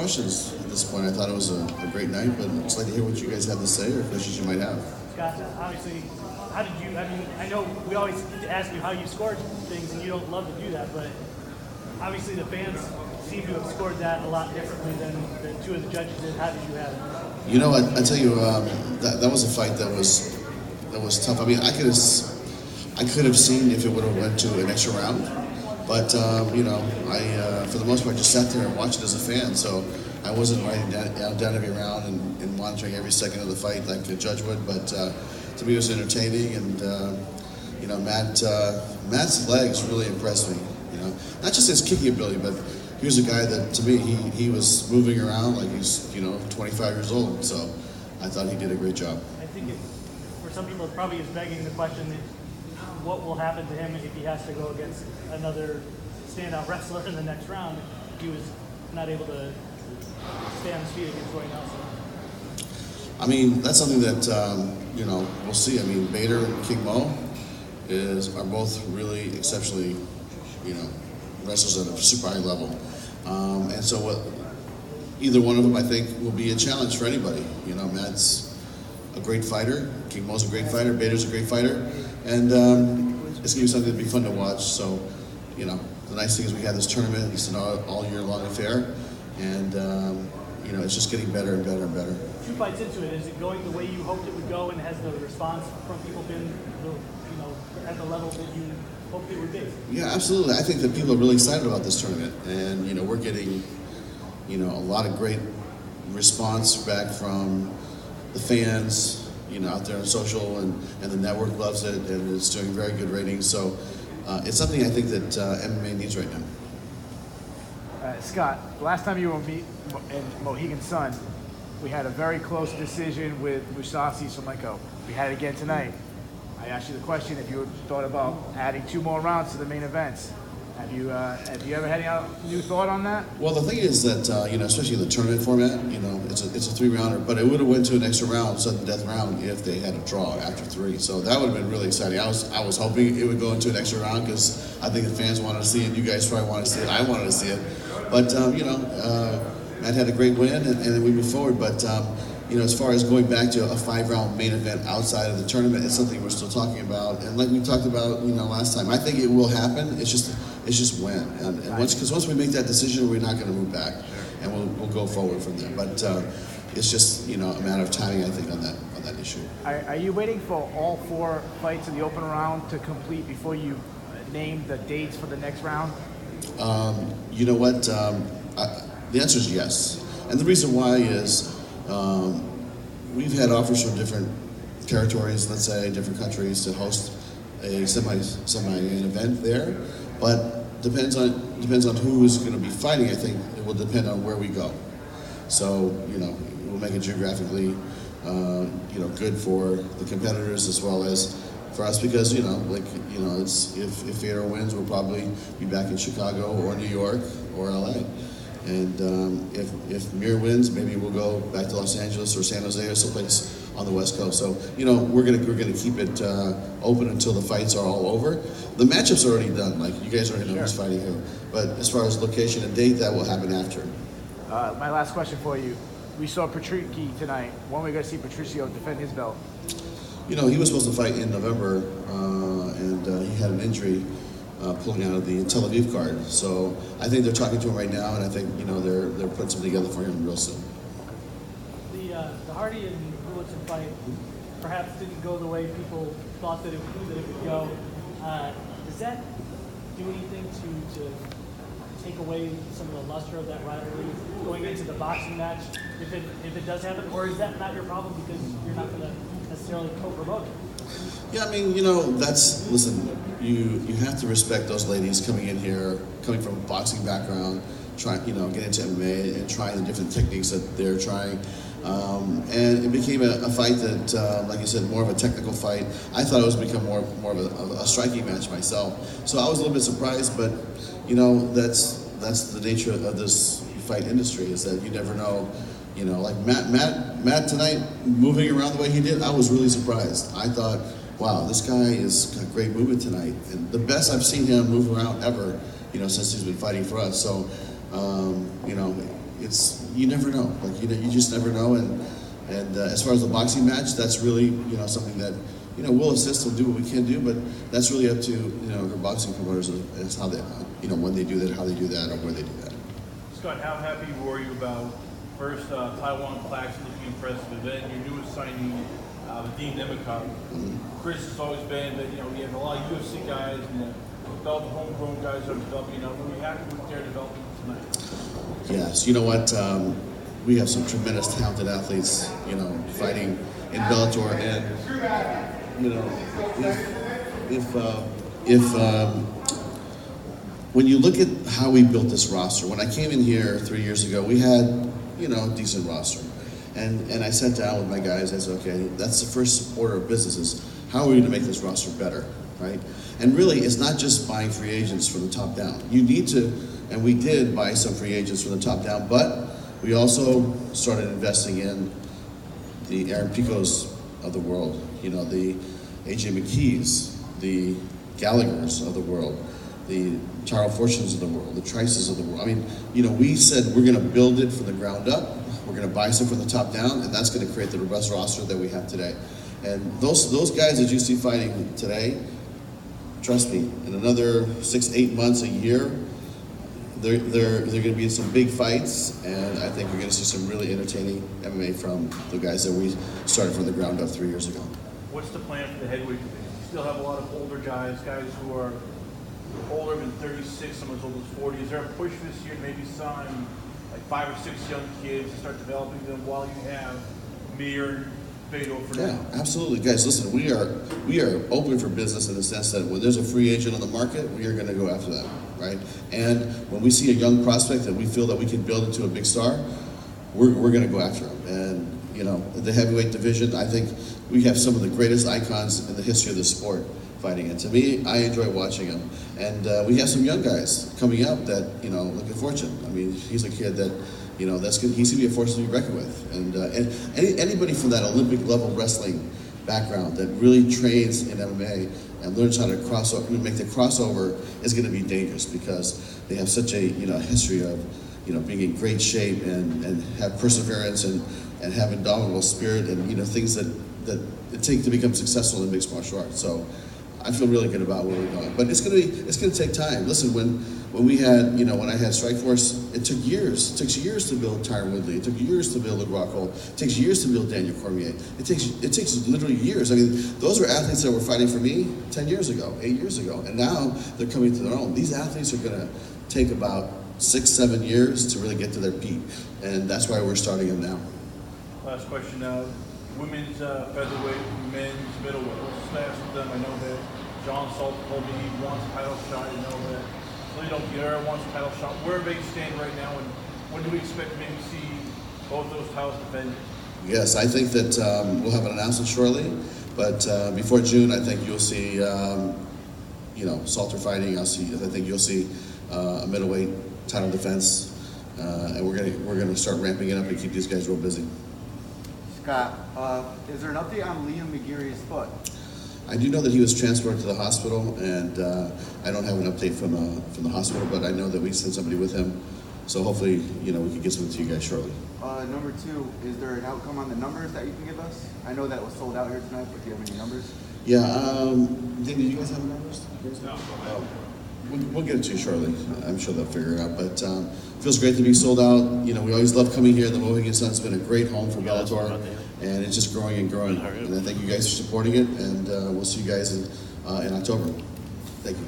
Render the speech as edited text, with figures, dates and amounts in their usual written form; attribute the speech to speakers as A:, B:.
A: questions at this point. I thought it was a great night, but I'd just like to hear what you guys have to say or questions you might have.
B: Scott, obviously, how did you, I mean, I know we always ask you how you scored things, and you don't love to do that, but obviously the fans seem to have scored that a lot differently than the two of the judges did. How did you have it?
A: You know, I tell you, that was a fight that was tough. I mean, I could have seen if it would have went to an extra round, but you know, I for the most part just sat there and watched it as a fan. So I wasn't writing down every round and monitoring every second of the fight like a judge would. But to me, it was entertaining, and you know, Matt's legs really impressed me. You know, not just his kicking ability, but he was a guy that, to me, he was moving around like he's, you know, 25 years old. So I thought he did a great job.
B: I think for some people it probably is begging the question that what will happen to him if he has to go against another standout wrestler in the next round. He was not able to stay on his feet against Roy Nelson.
A: I mean, that's something that, you know, we'll see. I mean, Bader and King Mo are both really exceptionally, you know, wrestlers at a super high level. And so either one of them, I think, will be a challenge for anybody. You know, Matt's a great fighter, King Mo's a great fighter, Bader's a great fighter, and it's going to be something to be fun to watch. So, you know, the nice thing is we have this tournament. It's an all year long affair, and you know, it's just getting better and better and better.
B: 2 fights into it, is it going the way you hoped it would go, and has the response from people been, you know, at the level that you hoped it would be?
A: Yeah, absolutely. I think that people are really excited about this tournament, and you know, we're getting, you know, a lot of great response back from the fans, you know, out there on social, and the network loves it, and it's doing very good ratings. So it's something I think that MMA needs right now.
C: Scott, last time you were in Mohegan Sun, we had a very close decision with Mousasi Solenko. We had it again tonight. I asked you the question if you thought about adding 2 more rounds to the main events. Have you ever had any new thought on that?
A: Well, the thing is that you know, especially in the tournament format, you know, it's a 3-rounder, but it would have went to an extra round, sudden death round, if they had a draw after 3. So that would have been really exciting. I was hoping it would go into an extra round because I think the fans wanted to see it. You guys probably wanted to see it. I wanted to see it. But you know, Matt had a great win, and then we moved forward. But you know, as far as going back to a 5-round main event outside of the tournament, it's something we're still talking about. And like we talked about, you know, last time, I think it will happen. It's just when. And once we make that decision, we're not going to move back, and we'll go forward from there. But it's just, you know, a matter of timing, I think, on that issue.
C: Are you waiting for all 4 fights in the open round to complete before you name the dates for the next round?
A: You know what? The answer is yes. And the reason why is we've had offers from different territories, let's say different countries, to host a semi-main event there, but depends on who is going to be fighting. I think it will depend on where we go. So, you know, we'll make it geographically, you know, good for the competitors as well as for us, because, you know, like, you know, it's if Fedor wins, we'll probably be back in Chicago or New York or LA. And if Mir wins, maybe we'll go back to Los Angeles or San Jose or someplace on the West Coast. So, you know, we're gonna keep it open until the fights are all over. The matchup's already done. Like, you guys already know who's fighting who. But as far as location and date, that will happen after.
C: My last question for you: we saw Patricky tonight. When are we gonna see Patricio defend his belt?
A: You know, he was supposed to fight in November, and he had an injury. Pulling out of the Tel Aviv card. So I think they're talking to him right now, and I think, you know, they're putting something together for him real soon.
B: The Hardy and Gulitson fight perhaps didn't go the way people thought that it would go. Does that do anything to take away some of the luster of that rivalry going into the boxing match if it does happen, or is that not your problem because you're not going to necessarily co-promote it?
A: Yeah, I mean, you know, listen, you have to respect those ladies coming in here, coming from a boxing background, trying, you know, getting into MMA and trying the different techniques that they're trying. And it became a fight that, like you said, more of a technical fight. I thought it was become more of a striking match myself. So I was a little bit surprised, but, you know, that's the nature of this fight industry, is that you never know. You know, like Matt tonight, moving around the way he did, I was really surprised. I thought, wow, this guy has got great movement tonight, and the best I've seen him move around ever, you know, since he's been fighting for us. So, you know, you never know. Like you just never know. And as far as the boxing match, that's really something that we'll assist and do what we can do, but that's really up to the boxing promoters as how they when they do that, how they do that, or where they do that.
D: Scott, how happy were you about first Taiwan Clash looking impressive, and then your newest signing, Dean Nemikov? Chris has always been that we have a lot of UFC guys and developed homegrown guys that are developing. Were you happy with their development tonight?
A: Yes, you know what? We have some tremendous talented athletes, fighting in Bellator, and when you look at how we built this roster, when I came in here 3 years ago, we had a decent roster, and I sat down with my guys. I said, okay, that's the first order of business: is how are we going to make this roster better, right? And really, it's not just buying free agents from the top down. You need to, and we did buy some free agents from the top down, but we also started investing in the Aaron Picos of the world, the AJ McKees, the Gallaghers of the world, the Taro Fortunes of the world, the Trices of the world. I mean, we said we're going to build it from the ground up. We're going to buy some from the top down, and that's going to create the robust roster that we have today. And those guys that you see fighting today, trust me, in another 6-8 months, a year, they're going to be in some big fights, and I think you're going to see some really entertaining MMA from the guys that we started from the ground up 3 years ago.
D: What's the plan for the heavyweight division? You still have a lot of older guys who are older than 36, some as old as 40. Is there a push this year to maybe sign like 5 or 6 young kids and start developing them while you have Mir and Bellator for now?
A: Yeah, absolutely. Guys, listen, we are open for business in the sense that when there's a free agent on the market, we are going to go after them, right? And when we see a young prospect that we feel that we can build into a big star, we're going to go after him. And the heavyweight division, I think we have some of the greatest icons in the history of the sport fighting. And to me, I enjoy watching them. And we have some young guys coming up that, look at Fortune. I mean, he's a kid that, that's good. He's going to be a force to be reckoned with. And anybody from that Olympic level wrestling background that really trains in MMA and learns how to cross over, make the crossover, is going to be dangerous because they have such a history of being in great shape and have perseverance and have indomitable spirit and things that it takes to become successful in mixed martial arts. So I feel really good about where we're going, but it's going to take time. Listen, when we had when I had Strikeforce, it took years. It takes years to build Tyron Woodley. It took years to build Rockhold. It takes years to build Daniel Cormier. It takes literally years. I mean, those were athletes that were fighting for me 10 years ago, 8 years ago, and now they're coming to their own. These athletes are going to take about 6-7 years to really get to their peak, and that's why we're starting them now.
D: Last question now. Women's featherweight, men's middleweight. What's the status with them? I know that John Salt told me he wants a title shot. I know that Toledo Guerrero wants a title shot. Where do they stand right now, and when do we expect to maybe see both those titles defended?
A: Yes, I think that we'll have an announcement shortly, but before June, I think you'll see, Salter fighting. I think you'll see a middleweight title defense, and we're gonna start ramping it up and keep these guys real busy.
E: Scott, is there an update on Liam McGeary's foot?
A: I do know that he was transferred to the hospital, and I don't have an update from the hospital, but I know that we sent somebody with him. So hopefully, we can get something to you guys shortly.
E: Number 2, is there an outcome on the numbers that you can give us? I know that it was sold out here tonight, but do you have any numbers?
A: Yeah, Dave, do you guys have the numbers? No. We'll get it to you shortly. I'm sure they'll figure it out. But feels great to be sold out. We always love coming here. The Mohegan Sun's been a great home for Bellator, and it's just growing and growing. And I thank you guys for supporting it. And we'll see you guys in October. Thank you.